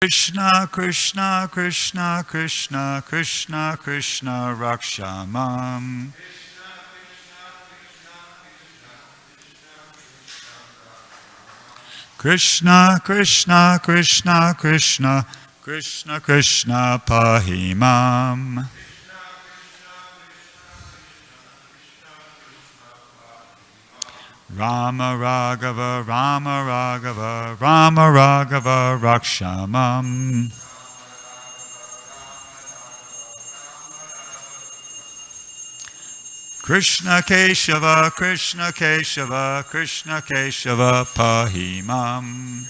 Krishna, Krishna, Krishna, Krishna, Krishna, Krishna, Rakshamam. Krishna, Krishna, Krishna, Krishna, Krishna, Krishna, Pahimam. Rama Raghava, Rama Raghava, Rama Raghava, Rakshamam. Krishna Keshava, Krishna Keshava, Krishna Keshava, Pahimam.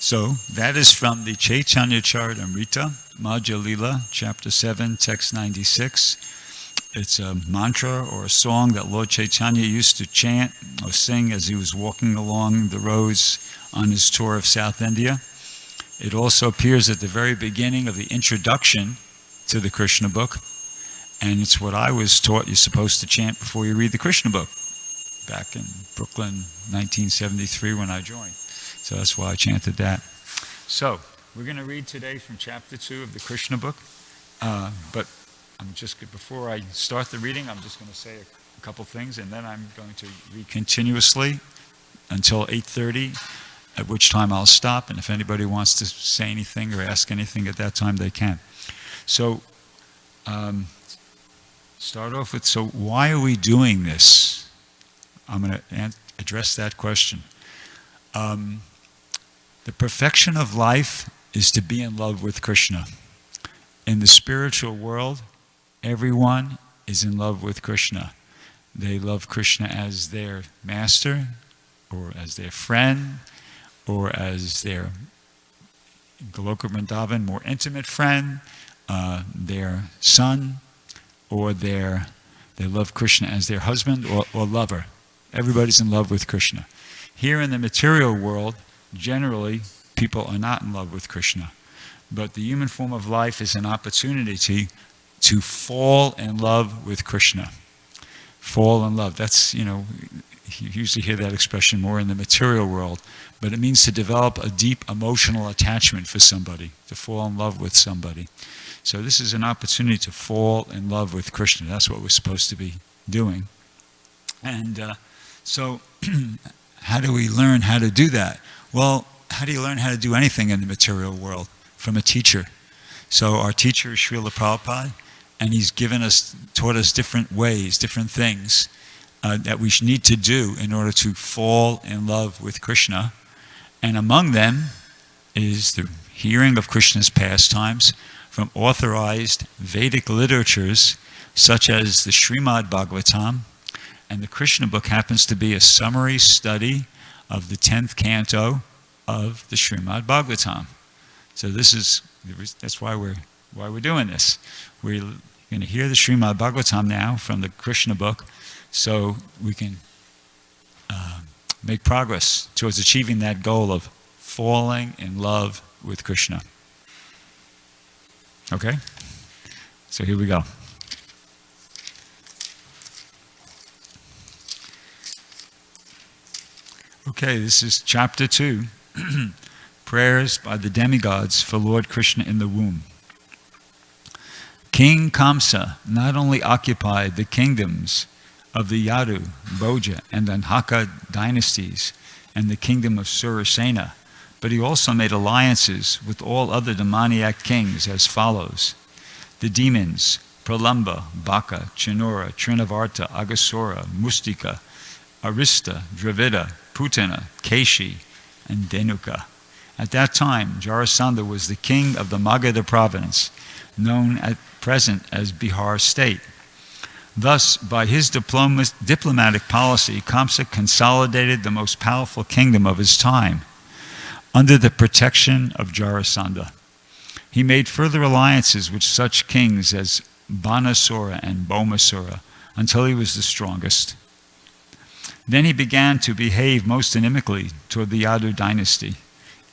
So that is from the Chaitanya Charitamrita, Madhya Lila, chapter 7, text 96. It's a mantra or a song that Lord Chaitanya used to chant or sing as he was walking along the roads on his tour of South India. It also appears at the very beginning of the introduction to the Krishna book, and it's what I was taught you're supposed to chant before you read the Krishna book back in Brooklyn, 1973 when I joined. So that's why I chanted that. So we're going to read today from chapter 2 of the Krishna book, but before I start the reading, I'm just going to say a couple things, and then I'm going to read continuously until 8:30, at which time I'll stop, and if anybody wants to say anything or ask anything at that time, they can. So, start off with, so why are we doing this? I'm going to address that question. The perfection of life is to be in love with Krishna. In the spiritual world, everyone is in love with Krishna. They love Krishna as their master, or as their friend, or as their Goloka Vrindavan, more intimate friend, their son, or they love Krishna as their husband or lover. Everybody's in love with Krishna. Here in the material world, generally, people are not in love with Krishna. But the human form of life is an opportunity to fall in love with Krishna. Fall in love. That's, you usually hear that expression more in the material world, but it means to develop a deep emotional attachment for somebody, to fall in love with somebody. So this is an opportunity to fall in love with Krishna. That's what we're supposed to be doing. And so how do we learn how to do that? Well, how do you learn how to do anything in the material world? From a teacher. So our teacher is Srila Prabhupada, and he's taught us different ways, different things that we need to do in order to fall in love with Krishna. And among them is the hearing of Krishna's pastimes from authorized Vedic literatures such as the Srimad Bhagavatam, and the Krishna book happens to be a summary study of the 10th canto of the Srimad Bhagavatam. So that's why we're doing this. We're going to hear the Srimad Bhagavatam now from the Krishna book, so we can make progress towards achieving that goal of falling in love with Krishna. Okay? So here we go. Okay, this is chapter 2. Prayers by the demigods for Lord Krishna in the womb. King Kamsa not only occupied the kingdoms of the Yadu, Bhoja, and Anhaka dynasties and the kingdom of Surasena, but he also made alliances with all other demoniac kings as follows. The demons, Pralamba, Baka, Chinura, Trinavarta, Agasura, Mustika, Arista, Dravida, Putana, Keshi, and Denuka. At that time, Jarasandha was the king of the Magadha province, known at present as Bihar state. Thus, by his diplomatic policy, Kamsa consolidated the most powerful kingdom of his time under the protection of Jarasandha. He made further alliances with such kings as Banasura and Bhaumasura until he was the strongest. Then he began to behave most inimically toward the Yadu dynasty,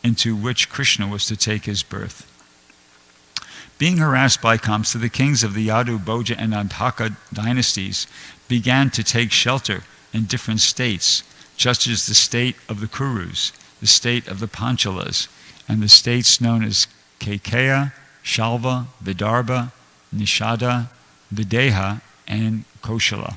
into which Krishna was to take his birth. Being harassed by Kamsa, the kings of the Yadu, Bhoja, and Anhaka dynasties began to take shelter in different states, such as the state of the Kurus, the state of the Panchalas, and the states known as Kaikeya, Shalva, Vidarbha, Nishada, Videha, and Koshala.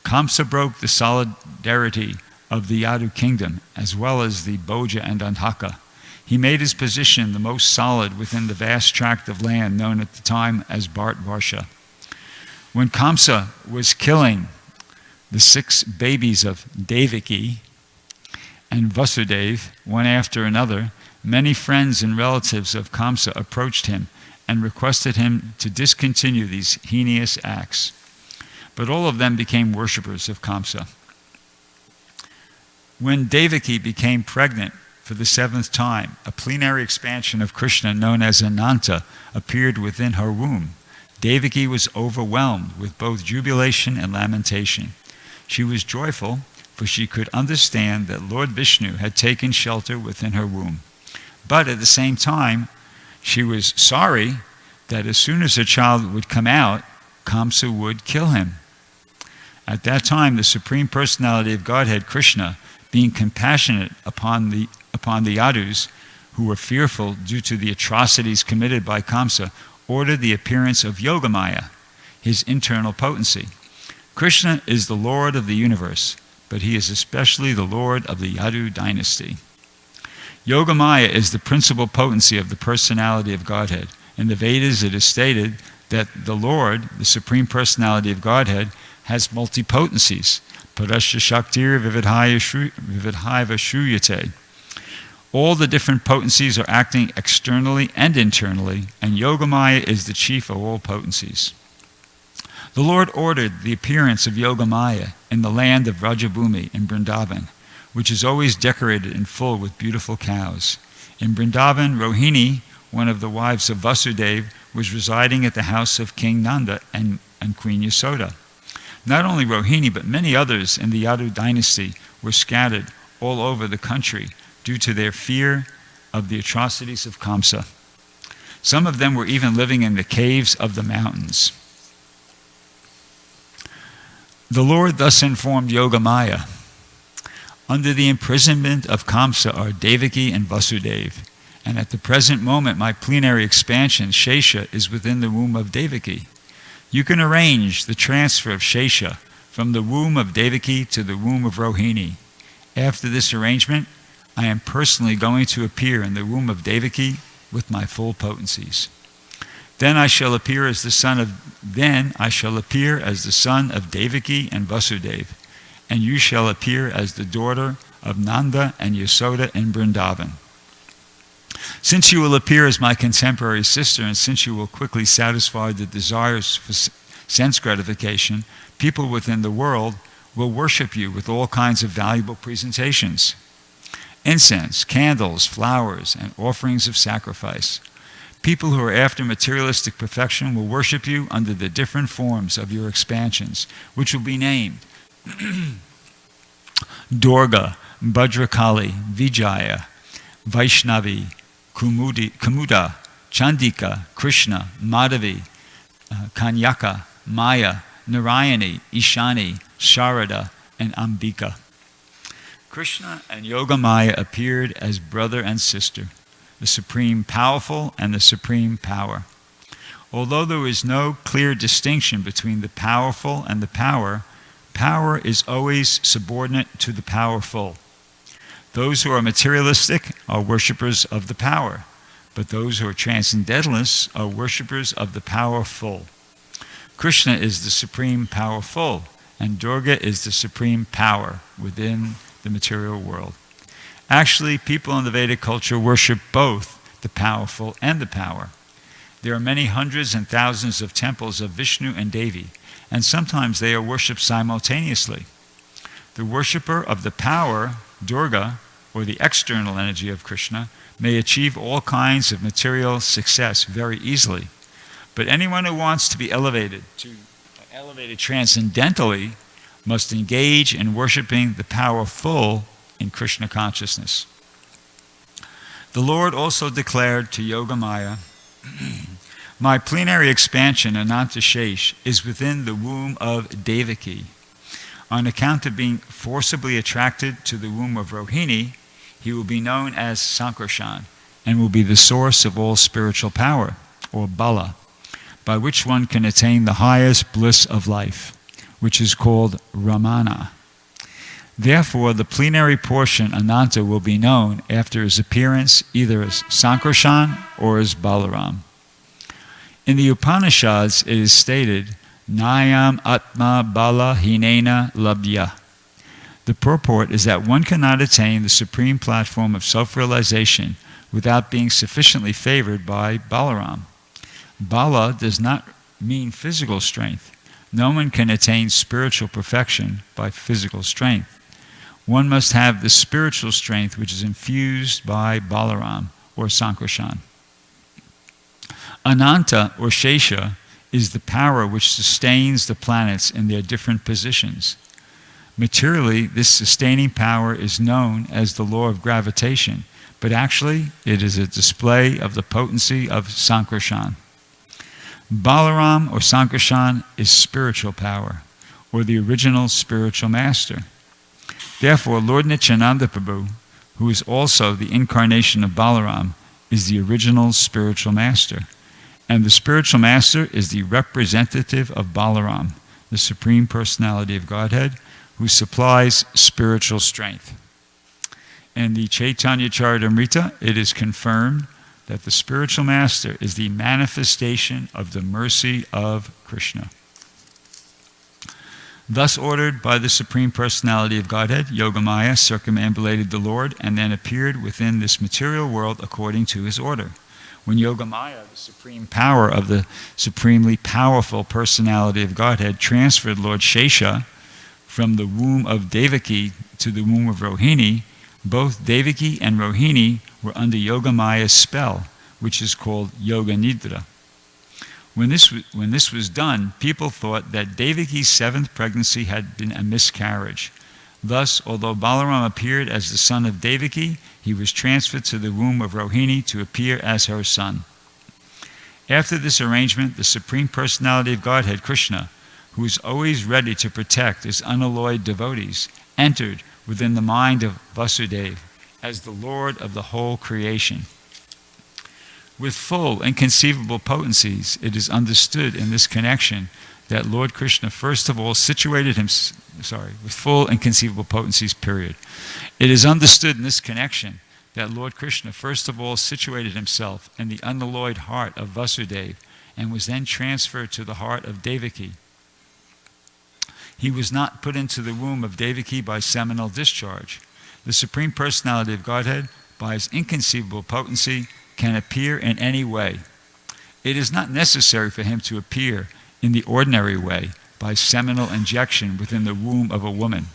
Kamsa broke the solidarity of the Yadu kingdom, as well as the Bhoja and Andhaka. He made his position the most solid within the vast tract of land known at the time as Bharatvarsha. When Kamsa was killing the 6 babies of Devaki and Vasudeva, one after another, many friends and relatives of Kamsa approached him and requested him to discontinue these heinous acts. But all of them became worshippers of Kamsa. When Devaki became pregnant for the 7th time, a plenary expansion of Krishna known as Ananta appeared within her womb. Devaki was overwhelmed with both jubilation and lamentation. She was joyful, for she could understand that Lord Vishnu had taken shelter within her womb. But at the same time, she was sorry that as soon as her child would come out, Kamsa would kill him. At that time, the Supreme Personality of Godhead, Krishna, being compassionate upon the Yadus, who were fearful due to the atrocities committed by Kamsa, ordered the appearance of Yogamaya, his internal potency. Krishna is the Lord of the universe, but he is especially the Lord of the Yadu dynasty. Yogamaya is the principal potency of the personality of Godhead. In the Vedas it is stated that the Lord, the Supreme Personality of Godhead, has multi-potencies. Parasya Shaktir Vividhaiva Shruyate. All the different potencies are acting externally and internally, and Yogamaya is the chief of all potencies. The Lord ordered the appearance of Yogamaya in the land of Vrajabhumi in Vrindavan, which is always decorated in full with beautiful cows. In Vrindavan, Rohini, one of the wives of Vasudeva, was residing at the house of King Nanda and Queen Yasoda. Not only Rohini, but many others in the Yadu dynasty were scattered all over the country due to their fear of the atrocities of Kamsa. Some of them were even living in the caves of the mountains. The Lord thus informed Yogamaya, "Under the imprisonment of Kamsa are Devaki and Vasudeva, and at the present moment my plenary expansion, Shesha, is within the womb of Devaki. You can arrange the transfer of Shesha from the womb of Devaki to the womb of Rohini. After this arrangement, I am personally going to appear in the womb of Devaki with my full potencies. Then I shall appear as the son of Devaki and Vasudeva, and you shall appear as the daughter of Nanda and Yasoda in Vrindavan. Since you will appear as my contemporary sister, and since you will quickly satisfy the desires for sense gratification, people within the world will worship you with all kinds of valuable presentations: incense, candles, flowers, and offerings of sacrifice. People who are after materialistic perfection will worship you under the different forms of your expansions, which will be named Durga, Bhadrakali, Vijaya, Vaishnavi, Kumuda, Chandika, Krishna, Madhavi, Kanyaka, Maya, Narayani, Ishani, Sharada, and Ambika. Krishna and Yogamaya appeared as brother and sister, the Supreme Powerful and the Supreme Power. Although there is no clear distinction between the powerful and the power, power is always subordinate to the powerful. Those who are materialistic are worshippers of the power, but those who are transcendentalists are worshippers of the powerful. Krishna is the Supreme Powerful, and Durga is the Supreme Power within the material world. Actually, people in the Vedic culture worship both the powerful and the power. There are many hundreds and thousands of temples of Vishnu and Devi, and sometimes they are worshipped simultaneously. The worshipper of the power, Durga, or the external energy of Krishna, may achieve all kinds of material success very easily. But anyone who wants to be elevated transcendentally must engage in worshiping the powerful in Krishna consciousness. The Lord also declared to Yogamaya, "My plenary expansion, Ananta Shesh, is within the womb of Devaki. On account of being forcibly attracted to the womb of Rohini, he will be known as Sankarshan and will be the source of all spiritual power, or bala, by which one can attain the highest bliss of life, which is called Ramana. Therefore, the plenary portion, Ananta, will be known after his appearance either as Sankarshan or as Balaram. In the Upanishads, it is stated, Nayam Atma Bala Hinena Labdya. The purport is that one cannot attain the supreme platform of self-realization without being sufficiently favored by Balaram. Bala does not mean physical strength. No one can attain spiritual perfection by physical strength. One must have the spiritual strength which is infused by Balaram or Sankarshan. Ananta or Shesha is the power which sustains the planets in their different positions. Materially, this sustaining power is known as the law of gravitation, but actually it is a display of the potency of Sankarshan. Balaram or Sankarshan is spiritual power, or the original spiritual master. Therefore, Lord Nityananda Prabhu, who is also the incarnation of Balaram, is the original spiritual master. And the spiritual master is the representative of Balaram, the Supreme Personality of Godhead, who supplies spiritual strength. In the Chaitanya Charitamrita, it is confirmed that the spiritual master is the manifestation of the mercy of Krishna. Thus ordered by the Supreme Personality of Godhead, Yogamaya circumambulated the Lord and then appeared within this material world according to his order. When Yogamaya, the supreme power of the supremely powerful personality of Godhead, transferred Lord Shesha from the womb of Devaki to the womb of Rohini, both Devaki and Rohini were under Yogamaya's spell, which is called Yoga Nidra. When this was done, people thought that Devaki's seventh pregnancy had been a miscarriage. Thus, although Balaram appeared as the son of Devaki, he was transferred to the womb of Rohini to appear as her son. After this arrangement, the Supreme Personality of Godhead, Krishna, who is always ready to protect his unalloyed devotees, entered within the mind of Vasudeva as the Lord of the whole creation. With full inconceivable potencies, it is understood in this connection that Lord Krishna first of all situated with full inconceivable potencies, period. It is understood in this connection that Lord Krishna first of all situated himself in the unalloyed heart of Vasudeva and was then transferred to the heart of Devaki. He was not put into the womb of Devaki by seminal discharge. The Supreme Personality of Godhead, by his inconceivable potency, can appear in any way. It is not necessary for him to appear in the ordinary way by seminal injection within the womb of a woman.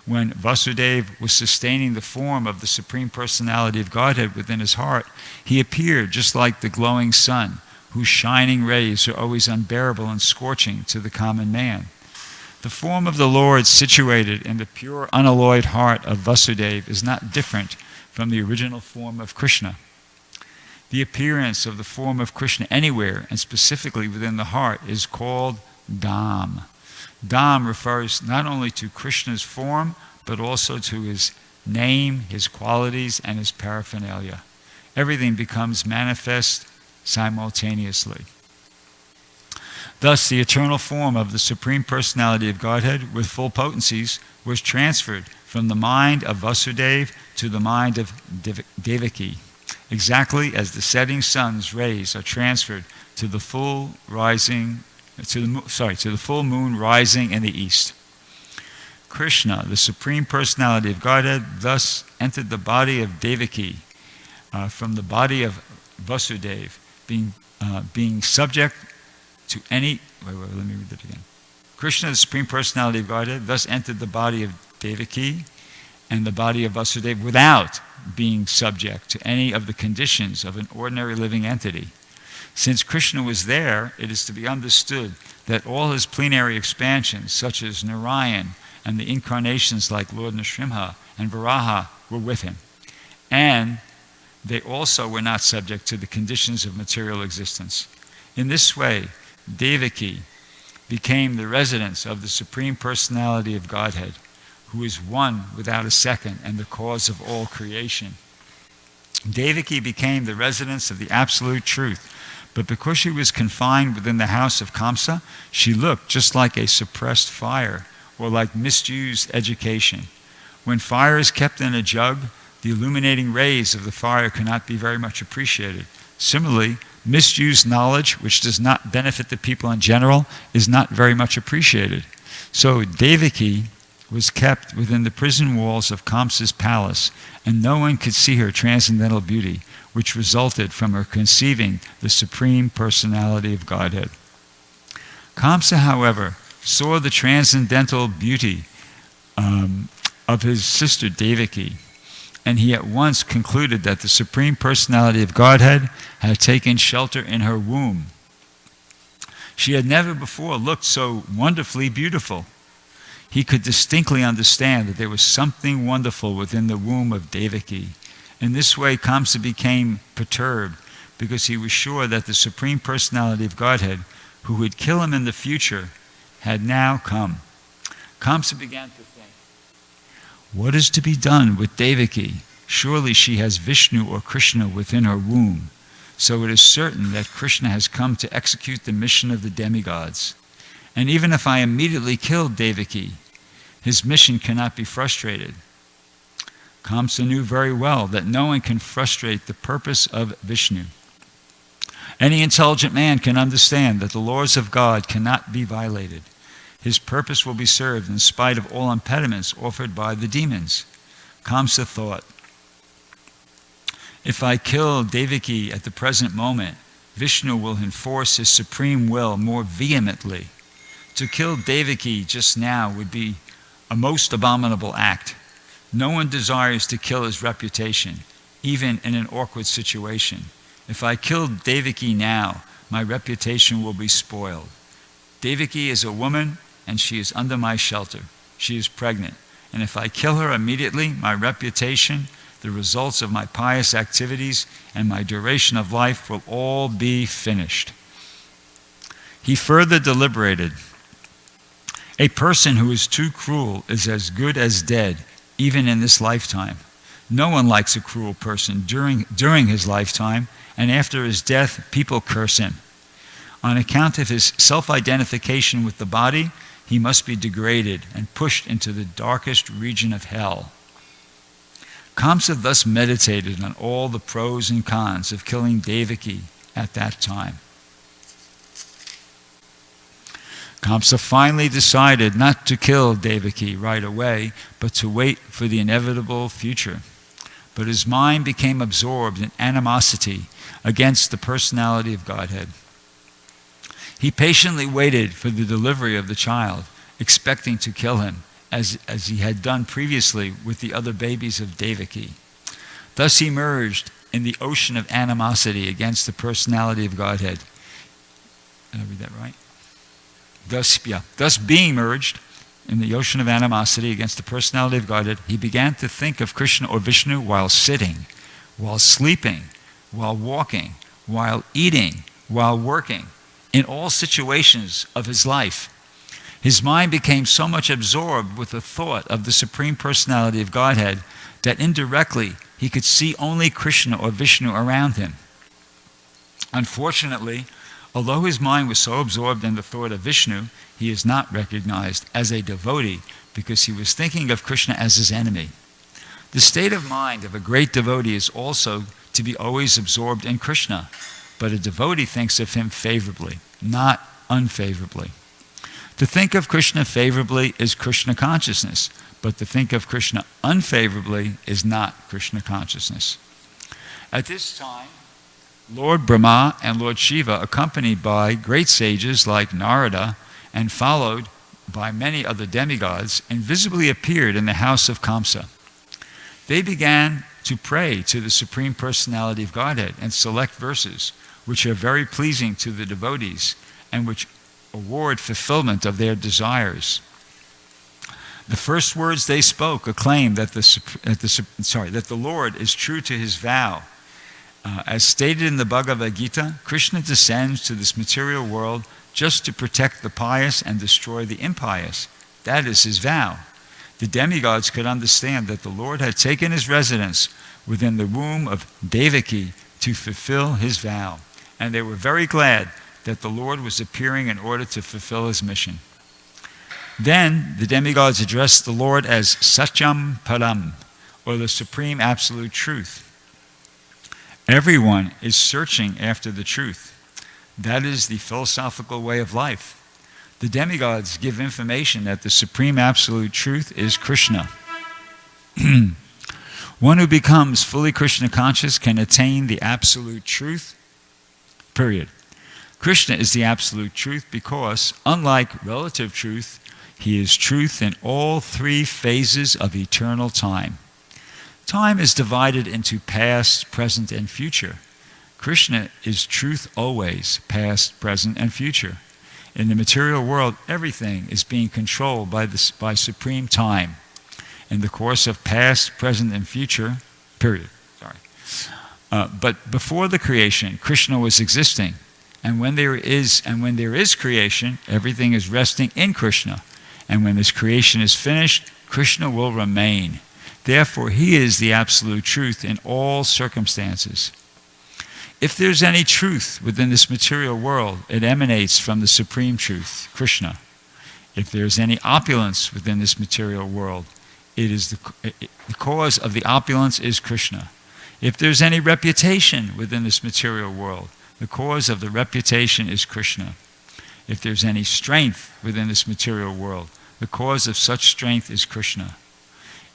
When Vasudeva was sustaining the form of the Supreme Personality of Godhead within his heart, he appeared just like the glowing sun, whose shining rays are always unbearable and scorching to the common man. The form of the Lord situated in the pure unalloyed heart of Vasudeva is not different from the original form of Krishna. The appearance of the form of Krishna anywhere, and specifically within the heart, is called Dham. Dham refers not only to Krishna's form, but also to his name, his qualities, and his paraphernalia. Everything becomes manifest simultaneously. Thus, the eternal form of the Supreme Personality of Godhead with full potencies was transferred from the mind of Vasudeva to the mind of Devaki, exactly as the setting sun's rays are transferred to the full moon rising in the east. Krishna, the Supreme Personality of Godhead, thus entered the body of Devaki from the body of Vasudeva, being subject to any... let me read that again. Krishna, the Supreme Personality of Godhead, thus entered the body of Devaki and the body of Vasudeva without being subject to any of the conditions of an ordinary living entity. Since Krishna was there, it is to be understood that all his plenary expansions, such as Narayan and the incarnations like Lord Nrsimha and Varaha, were with him. And they also were not subject to the conditions of material existence. In this way, Devaki became the residence of the Supreme Personality of Godhead, who is one without a second and the cause of all creation. Devaki became the residence of the Absolute Truth, but because she was confined within the house of Kamsa, she looked just like a suppressed fire or like misused education. When fire is kept in a jug, the illuminating rays of the fire cannot be very much appreciated. Similarly, misused knowledge, which does not benefit the people in general, is not very much appreciated. So Devaki was kept within the prison walls of Kamsa's palace, and no one could see her transcendental beauty, which resulted from her conceiving the Supreme Personality of Godhead. Kamsa, however, saw the transcendental beauty of his sister Devaki, and he at once concluded that the Supreme Personality of Godhead had taken shelter in her womb. She had never before looked so wonderfully beautiful. He could distinctly understand that there was something wonderful within the womb of Devaki. In this way, Kamsa became perturbed because he was sure that the Supreme Personality of Godhead, who would kill him in the future, had now come. Kamsa began to think, what is to be done with Devaki? Surely she has Vishnu or Krishna within her womb. So it is certain that Krishna has come to execute the mission of the demigods. And even if I immediately kill Devaki, his mission cannot be frustrated. Kamsa knew very well that no one can frustrate the purpose of Vishnu. Any intelligent man can understand that the laws of God cannot be violated. His purpose will be served in spite of all impediments offered by the demons. Kamsa thought, if I kill Devaki at the present moment, Vishnu will enforce his supreme will more vehemently. To kill Devaki just now would be a most abominable act. No one desires to kill his reputation, even in an awkward situation. If I kill Devaki now, my reputation will be spoiled. Devaki is a woman, and she is under my shelter. She is pregnant. And if I kill her immediately, my reputation, the results of my pious activities, and my duration of life will all be finished. He further deliberated. A person who is too cruel is as good as dead, even in this lifetime. No one likes a cruel person during his lifetime, and after his death, people curse him. On account of his self-identification with the body, he must be degraded and pushed into the darkest region of hell. Kamsa thus meditated on all the pros and cons of killing Devaki at that time. Kamsa finally decided not to kill Devaki right away, but to wait for the inevitable future. But his mind became absorbed in animosity against the personality of Godhead. He patiently waited for the delivery of the child, expecting to kill him, as he had done previously with the other babies of Devaki. Thus he merged in the ocean of animosity against the personality of Godhead. Did I read that right? Thus being merged in the ocean of animosity against the personality of Godhead, he began to think of Krishna or Vishnu while sitting, while sleeping, while walking, while eating, while working, in all situations of his life. His mind became so much absorbed with the thought of the Supreme Personality of Godhead that indirectly he could see only Krishna or Vishnu around him. Unfortunately, although his mind was so absorbed in the thought of Vishnu, he is not recognized as a devotee because he was thinking of Krishna as his enemy. The state of mind of a great devotee is also to be always absorbed in Krishna, but a devotee thinks of him favorably, not unfavorably. To think of Krishna favorably is Krishna consciousness, but to think of Krishna unfavorably is not Krishna consciousness. At this time, Lord Brahma and Lord Shiva, accompanied by great sages like Narada and followed by many other demigods, invisibly appeared in the house of Kamsa. They began to pray to the Supreme Personality of Godhead and select verses which are very pleasing to the devotees and which award fulfillment of their desires. The first words they spoke acclaimed that the Lord is true to his vow. As stated in the Bhagavad Gita, Krishna descends to this material world just to protect the pious and destroy the impious. That is his vow. The demigods could understand that the Lord had taken his residence within the womb of Devaki to fulfill his vow, and they were very glad that the Lord was appearing in order to fulfill his mission. Then the demigods addressed the Lord as Satyam Param, or the Supreme Absolute Truth. Everyone is searching after the truth. That is the philosophical way of life. The demigods give information that the Supreme Absolute Truth is Krishna. One who becomes fully Krishna conscious can attain the Absolute Truth, period. Krishna is the Absolute Truth because, unlike relative truth, he is truth in all three phases of eternal time. Time is divided into past, present, and future. Krishna is truth always, past, present, and future. In the material world, everything is being controlled by supreme time. In the course of past, present, and future, period. But before the creation, Krishna was existing. And when there is creation, everything is resting in Krishna. And when this creation is finished, Krishna will remain. Therefore, he is the absolute truth in all circumstances. If there's any truth within this material world, it emanates from the supreme truth, Krishna. If there's any opulence within this material world, the cause of the opulence is Krishna. If there's any reputation within this material world, the cause of the reputation is Krishna. If there's any strength within this material world, the cause of such strength is Krishna.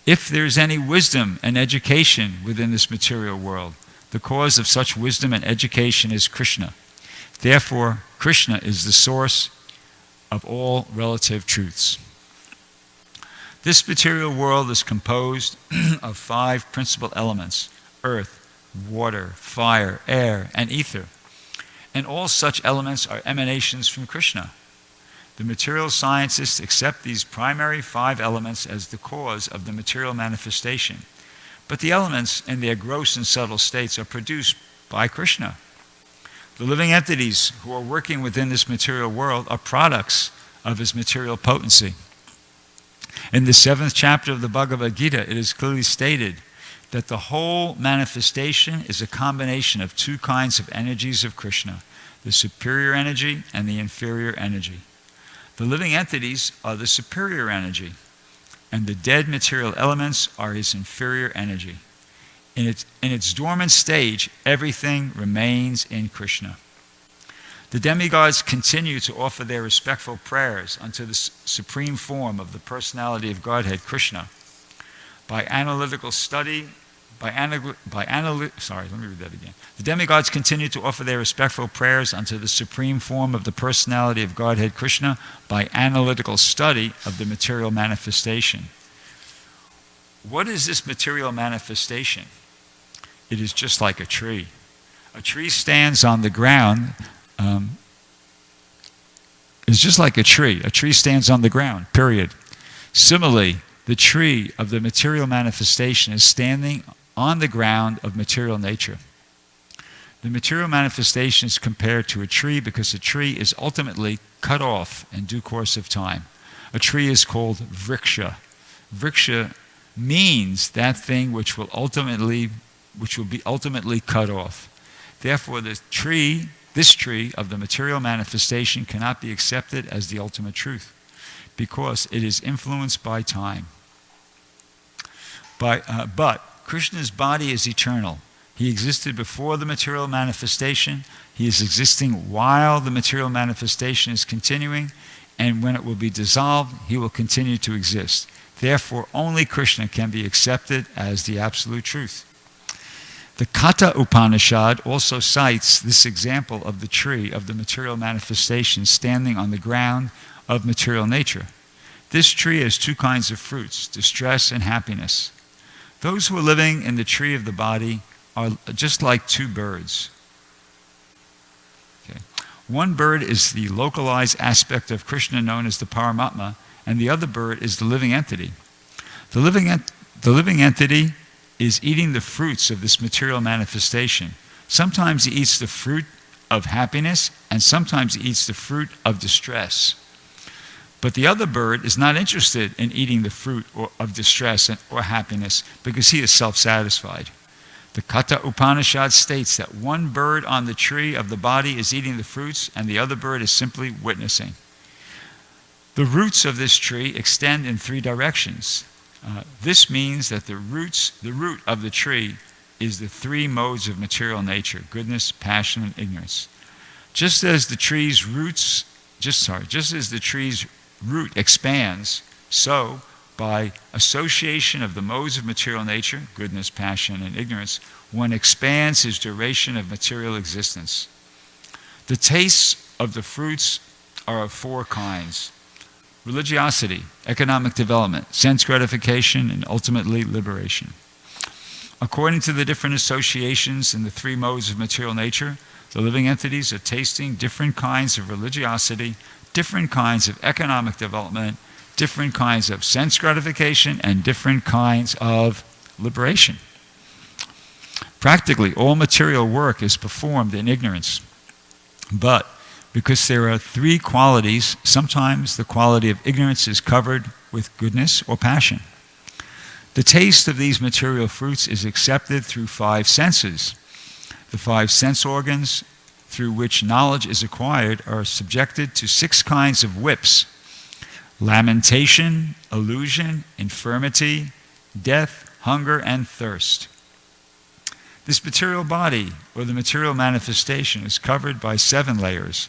If there's any wisdom and education within this material world, the cause of such wisdom and education is Krishna. Therefore, Krishna is the source of all relative truths. This material world is composed of 5 principal elements: earth, water, fire, air, and ether. And all such elements are emanations from Krishna. The material scientists accept these primary 5 elements as the cause of the material manifestation. But the elements in their gross and subtle states are produced by Krishna. The living entities who are working within this material world are products of his material potency. In the 7th chapter of the Bhagavad Gita, it is clearly stated that the whole manifestation is a combination of 2 kinds of energies of Krishna, the superior energy and the inferior energy. The living entities are the superior energy, and the dead material elements are his inferior energy. In its dormant stage, everything remains in Krishna. The demigods continue to offer their respectful prayers unto the supreme form of the personality of Godhead, Krishna. The demigods continue to offer their respectful prayers unto the supreme form of the personality of Godhead, Krishna, by analytical study of the material manifestation. What is this material manifestation? It is just like a tree. A tree stands on the ground. It's just like a tree. A tree stands on the ground, period. Similarly, the tree of the material manifestation is standing on the ground of material nature. The material manifestation is compared to a tree because a tree is ultimately cut off in due course of time. A tree is called vriksha. Vriksha means that thing which will be ultimately cut off. Therefore, this tree of the material manifestation cannot be accepted as the ultimate truth because it is influenced by time. But Krishna's body is eternal. He existed before the material manifestation. He is existing while the material manifestation is continuing, and when it will be dissolved, he will continue to exist. Therefore, only Krishna can be accepted as the absolute truth. The Katha Upanishad also cites this example of the tree of the material manifestation standing on the ground of material nature. This tree has 2 kinds of fruits, distress and happiness. Those who are living in the tree of the body are just like 2 birds. Okay. One bird is the localized aspect of Krishna known as the Paramatma, and the other bird is the living entity. The living entity is eating the fruits of this material manifestation. Sometimes he eats the fruit of happiness and sometimes eats the fruit of distress. But the other bird is not interested in eating the fruit of distress or happiness because he is self-satisfied. The Katha Upanishad states that one bird on the tree of the body is eating the fruits and the other bird is simply witnessing. The roots of this tree extend in three directions. This means that the root of the tree is the three modes of material nature: goodness, passion, and ignorance. Just as the tree's root expands, so by association of the modes of material nature, goodness, passion, and ignorance, one expands his duration of material existence. The tastes of the fruits are of four kinds: religiosity, economic development, sense gratification, and ultimately liberation. According to the different associations in the three modes of material nature, the living entities are tasting different kinds of religiosity, different kinds of economic development, different kinds of sense gratification, and different kinds of liberation. Practically, all material work is performed in ignorance. But because there are three qualities, sometimes the quality of ignorance is covered with goodness or passion. The taste of these material fruits is accepted through five senses. The five sense organs through which knowledge is acquired are subjected to six kinds of whips: lamentation, illusion, infirmity, death, hunger, and thirst. This material body, or the material manifestation, is covered by 7 layers: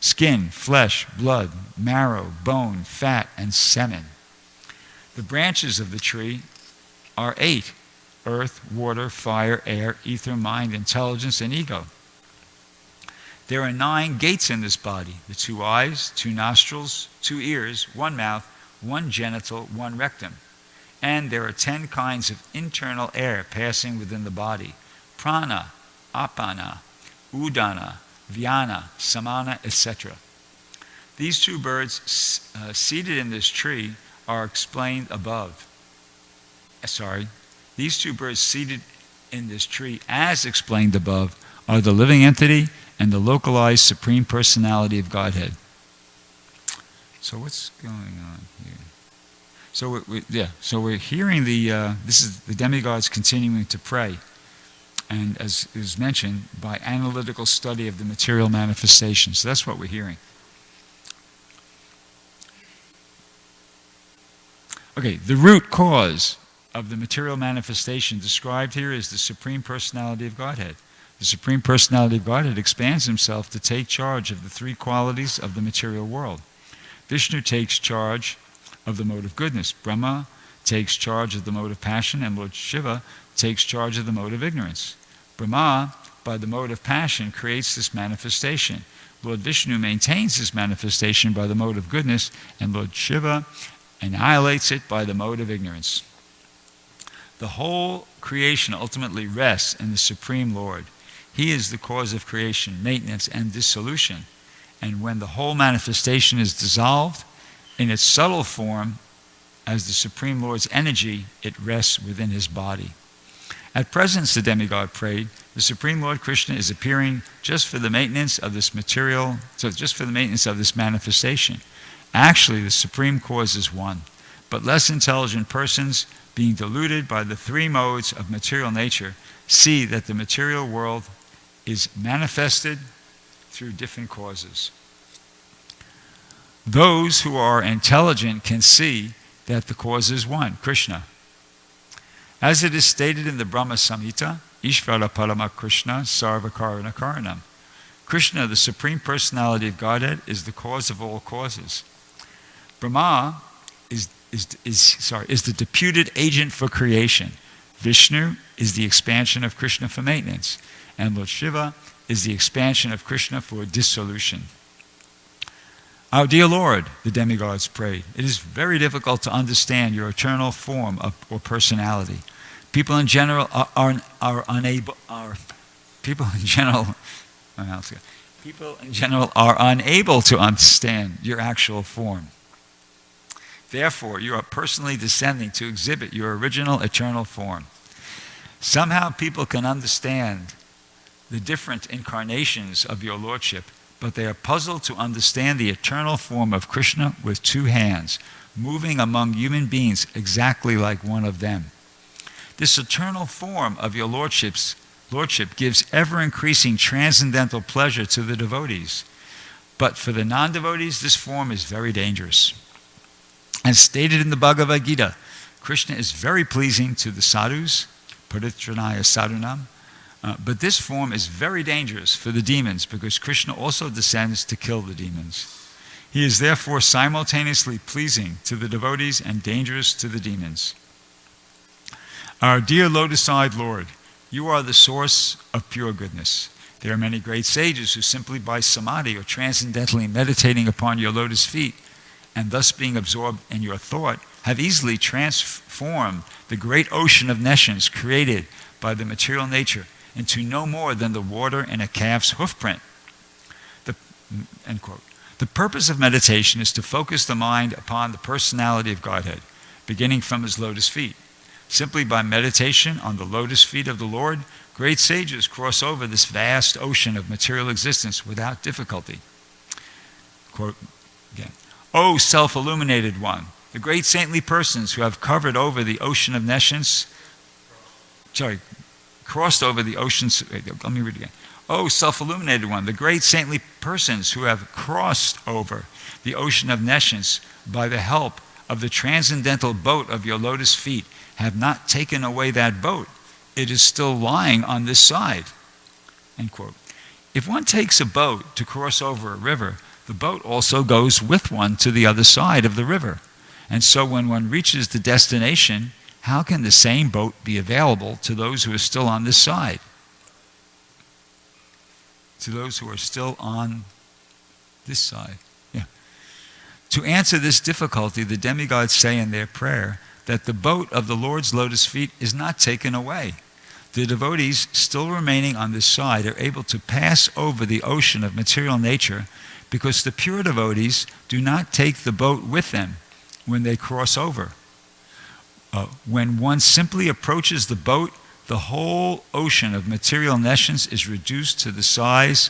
skin, flesh, blood, marrow, bone, fat, and semen. The branches of the tree are 8: earth, water, fire, air, ether, mind, intelligence, and ego. There are 9 gates in this body: the 2 eyes, 2 nostrils, 2 ears, 1 mouth, 1 genital, 1 rectum. And there are 10 kinds of internal air passing within the body: prana, apana, udana, vyana, samana, etc. These 2 birds seated in this tree are explained above. These 2 birds seated in this tree, as explained above, are the living entity and the localized Supreme Personality of Godhead. So what's going on here? So we're hearing this is the demigods continuing to pray, and as is mentioned, by analytical study of the material manifestations. So that's what we're hearing. Okay, the root cause of the material manifestation described here is the Supreme Personality of Godhead. The Supreme Personality of Godhead expands himself to take charge of the 3 qualities of the material world. Vishnu takes charge of the mode of goodness. Brahma takes charge of the mode of passion, and Lord Shiva takes charge of the mode of ignorance. Brahma, by the mode of passion, creates this manifestation. Lord Vishnu maintains this manifestation by the mode of goodness, and Lord Shiva annihilates it by the mode of ignorance. The whole creation ultimately rests in the Supreme Lord. He is the cause of creation, maintenance, and dissolution. And when the whole manifestation is dissolved in its subtle form, as the Supreme Lord's energy, it rests within his body. At present, the demigod prayed, the Supreme Lord Krishna is appearing just for the maintenance of this manifestation. Actually, the supreme cause is one, but less intelligent persons, being deluded by the 3 modes of material nature, see that the material world is manifested through different causes. Those who are intelligent can see that the cause is one, Krishna. As it is stated in the Brahma Samhita, Ishvara Parama Krishna Sarva Karana Karanam. Krishna, the Supreme Personality of Godhead, is the cause of all causes. Brahma is the deputed agent for creation. Vishnu is the expansion of Krishna for maintenance. And Lord Shiva is the expansion of Krishna for dissolution. Our dear Lord, the demigods prayed, it is very difficult to understand your eternal form or personality. People in general are unable to understand your actual form. Therefore, you are personally descending to exhibit your original eternal form. Somehow people can understand the different incarnations of your Lordship, but they are puzzled to understand the eternal form of Krishna with two hands, moving among human beings exactly like one of them. This eternal form of your Lordship gives ever-increasing transcendental pleasure to the devotees. But for the non-devotees, this form is very dangerous. As stated in the Bhagavad Gita, Krishna is very pleasing to the sadhus, paritranaya sadhunam, but this form is very dangerous for the demons because Krishna also descends to kill the demons. He is therefore simultaneously pleasing to the devotees and dangerous to the demons. Our dear lotus-eyed Lord, you are the source of pure goodness. There are many great sages who simply by samadhi or transcendentally meditating upon your lotus feet and thus being absorbed in your thought have easily transformed the great ocean of nescience created by the material nature into no more than the water in a calf's hoofprint. End quote. The purpose of meditation is to focus the mind upon the personality of Godhead, beginning from his lotus feet. Simply by meditation on the lotus feet of the Lord, great sages cross over this vast ocean of material existence without difficulty. Quote again. O self-illuminated one, the great saintly persons who have covered over the ocean of nescience, crossed over the oceans, let me read again. O self-illuminated one, the great saintly persons who have crossed over the ocean of nescience by the help of the transcendental boat of your lotus feet have not taken away that boat. It is still lying on this side. End quote. If one takes a boat to cross over a river, the boat also goes with one to the other side of the river. And so when one reaches the destination, how can the same boat be available to those who are still on this side? To those who are still on this side. Yeah. To answer this difficulty, the demigods say in their prayer that the boat of the Lord's lotus feet is not taken away. The devotees still remaining on this side are able to pass over the ocean of material nature because the pure devotees do not take the boat with them when they cross over. When one simply approaches the boat, the whole ocean of material nescience is reduced to the size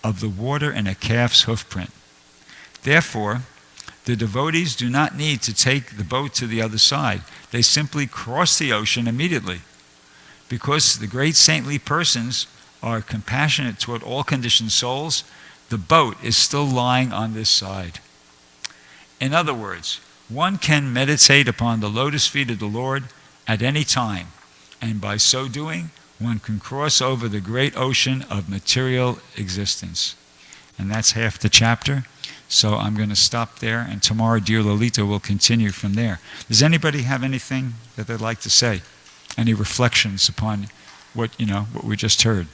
of the water in a calf's hoofprint. Therefore, the devotees do not need to take the boat to the other side. They simply cross the ocean immediately. Because the great saintly persons are compassionate toward all conditioned souls, the boat is still lying on this side. In other words, one can meditate upon the lotus feet of the Lord at any time, and by so doing, one can cross over the great ocean of material existence. And that's half the chapter. So I'm going to stop there, and tomorrow, dear Lolita, will continue from there. Does anybody have anything that they'd like to say? Any reflections upon what we just heard?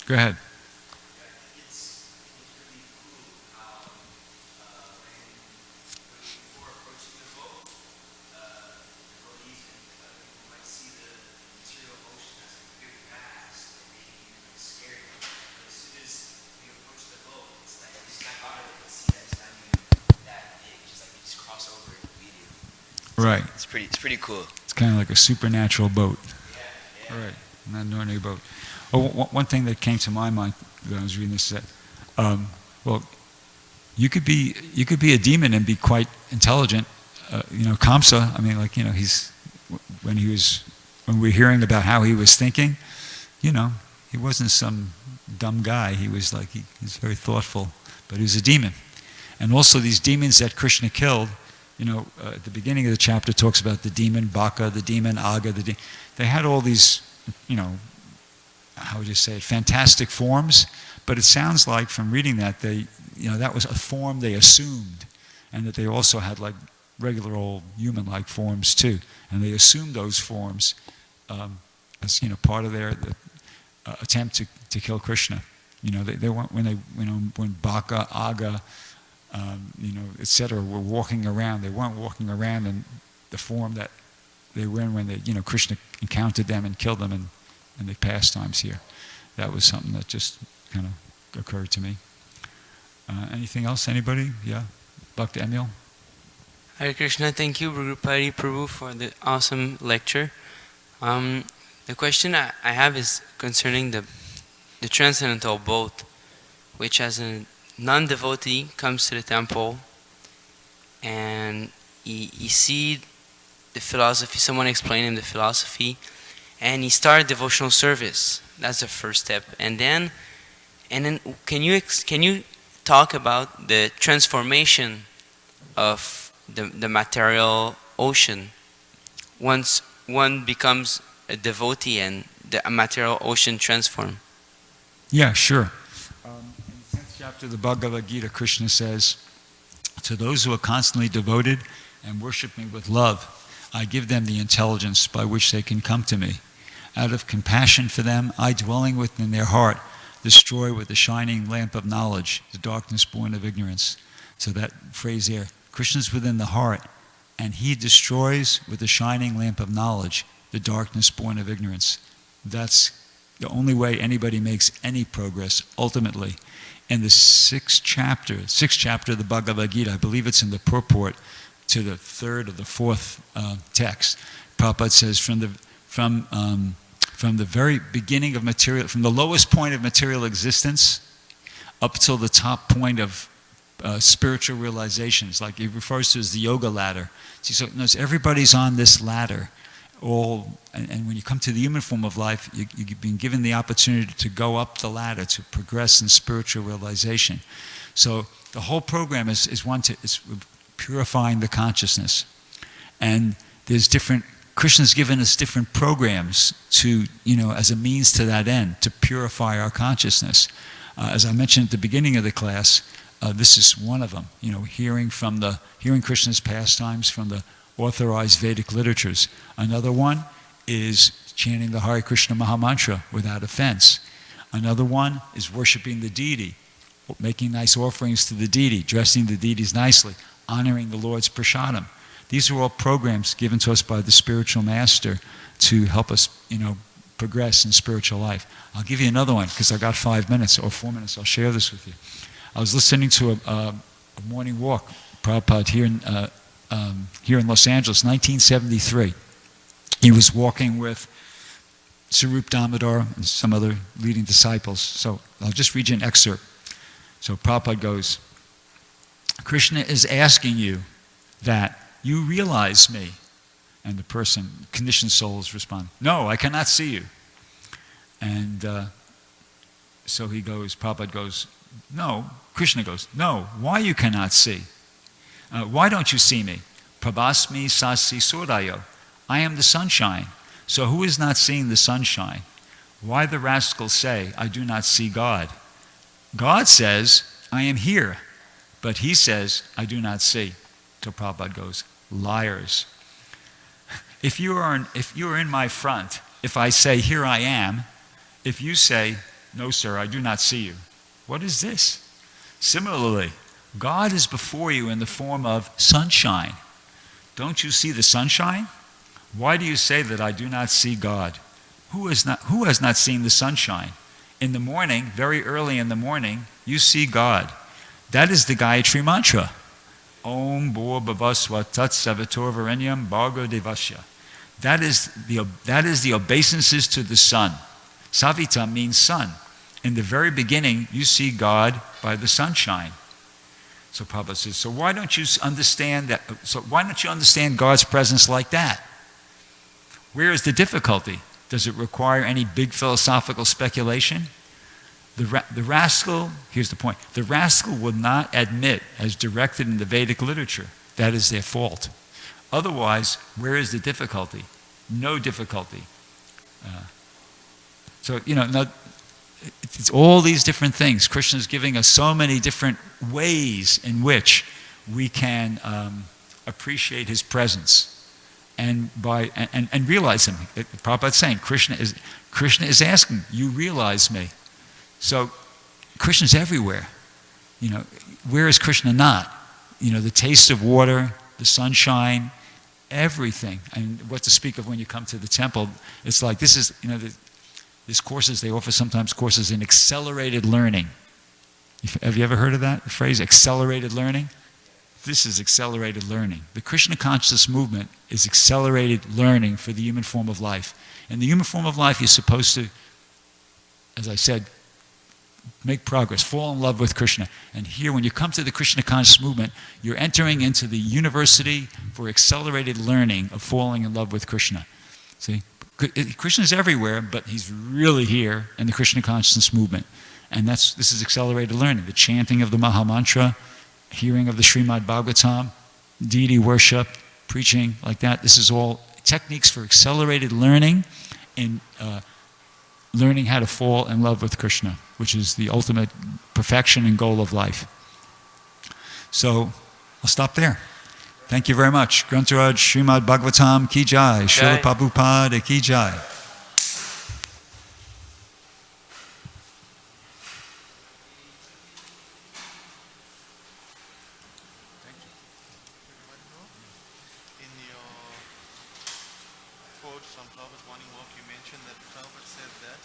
Go ahead. It's really cool how before approaching the boat, devotees and people might see the material ocean as a very vast and maybe even scary. But as soon as we approach the boat, it's like you step out of it and see that it's not even that big. Just like you just cross over it immediately. Right. It's pretty cool. It's kind of like a supernatural boat. Yeah. Right. Not an ordinary boat. Oh, one thing that came to my mind when I was reading this is that, well, you could be a demon and be quite intelligent. Kamsa. I mean, when we're hearing about how he was thinking, he wasn't some dumb guy. He was he's very thoughtful, but he was a demon. And also these demons that Krishna killed. At the beginning of the chapter talks about the demon Baka, the demon Aga, they had all these, how would you say it, fantastic forms, but it sounds like from reading that that was a form they assumed, and that they also had like regular old human-like forms too, and they assumed those forms as part of their attempt to kill Krishna. They weren't when Baka, Aga, etc. were walking around. They weren't walking around in the form that they were in when Krishna encountered them and killed them in the pastimes here. That was something that just kind of occurred to me. Anything else? Anybody? Yeah? Bhakti Emil? Hare Krishna, thank you, Bhrgupati Prabhu, for the awesome lecture. The question I have is concerning the transcendental boat, which as a non-devotee comes to the temple and he see the philosophy, someone explain him the philosophy, and he start devotional service. That's the first step. And then can you talk about the transformation of the material ocean once one becomes a devotee and the material ocean transform? Yeah, sure. In the 10th chapter of the Bhagavad Gita, Krishna says, "To those who are constantly devoted and worship me with love, I give them the intelligence by which they can come to me. Out of compassion for them, I, dwelling within their heart, destroy with the shining lamp of knowledge the darkness born of ignorance." So that phrase there, Krishna's within the heart, and he destroys with the shining lamp of knowledge the darkness born of ignorance. That's the only way anybody makes any progress ultimately. In the sixth chapter of the Bhagavad Gita, I believe it's in the purport to the third or the fourth text, Prabhupada says from the very beginning of material, from the lowest point of material existence up till the top point of spiritual realization. It's like he refers to as the yoga ladder. So everybody's on this ladder. And when you come to the human form of life, you've been given the opportunity to go up the ladder, to progress in spiritual realization. So the whole program is purifying the consciousness. And there's Krishna's given us different programs to, as a means to that end, to purify our consciousness. As I mentioned at the beginning of the class, this is one of them. Hearing Krishna's pastimes from the authorized Vedic literatures. Another one is chanting the Hare Krishna Mahamantra without offense. Another one is worshiping the deity, making nice offerings to the deity, dressing the deities nicely, honoring the Lord's prasadam. These are all programs given to us by the spiritual master to help us, progress in spiritual life. I'll give you another one because I got 5 minutes or 4 minutes. I'll share this with you. I was listening to a morning walk, Prabhupada, here in Los Angeles, 1973. He was walking with Sarup Damodar and some other leading disciples. So I'll just read you an excerpt. So Prabhupada goes, "Krishna is asking you that you realize me." And the person, conditioned souls, respond, "No, I cannot see you." And so Prabhupada goes, "No." Krishna goes, "No, why you cannot see? Why don't you see me? Prabhasmi sasi surdayo. I am the sunshine. So who is not seeing the sunshine? Why the rascals say, I do not see God? God says, I am here. But he says, I do not see." So Prabhupada goes, "Liars. If you are in my front, if I say, here I am, if you say, no sir, I do not see you, what is this? Similarly, God is before you in the form of sunshine. Don't you see the sunshine? Why do you say that I do not see God? Who has not seen the sunshine? In the morning, very early in the morning, you see God. That is the Gayatri mantra. Om Bhur Bhavasva Tat Savitur Varenyam Bhargo Devasya. That is the obeisances to the sun. Savita means sun. In the very beginning, you see God by the sunshine. So Prabhupada says, so why don't you understand that? So why don't you understand God's presence like that? Where is the difficulty? Does it require any big philosophical speculation? The rascal, here's the point, the rascal will not admit, as directed in the Vedic literature, that is their fault. Otherwise, where is the difficulty? No difficulty. It's all these different things. Krishna is giving us so many different ways in which we can appreciate his presence and realize him. Prabhupada is saying, Krishna is asking, you realize me. So Krishna's everywhere. Where is Krishna not? The taste of water, the sunshine, everything. And what to speak of when you come to the temple, it's like this is, these courses, they offer sometimes courses in accelerated learning. Have you ever heard of that phrase, accelerated learning? this is accelerated learning. The Krishna consciousness movement is accelerated learning for the human form of life. And the human form of life, you're supposed to, as I said, make progress, fall in love with Krishna. And here, when you come to the Krishna conscious movement, you're entering into the university for accelerated learning of falling in love with Krishna. See, Krishna is everywhere, but he's really here in the Krishna consciousness movement. And this is accelerated learning. The chanting of the Maha Mantra, hearing of the Srimad Bhagavatam, deity worship, preaching like that. This is all techniques for accelerated learning in learning how to fall in love with Krishna, which is the ultimate perfection and goal of life. So I'll stop there. Thank you very much. Grantaraj Srimad Bhagavatam ki jai. Srila Prabhupada ki jai. In your quote from Prabhupada's morning walk, you mentioned that Prabhupada said that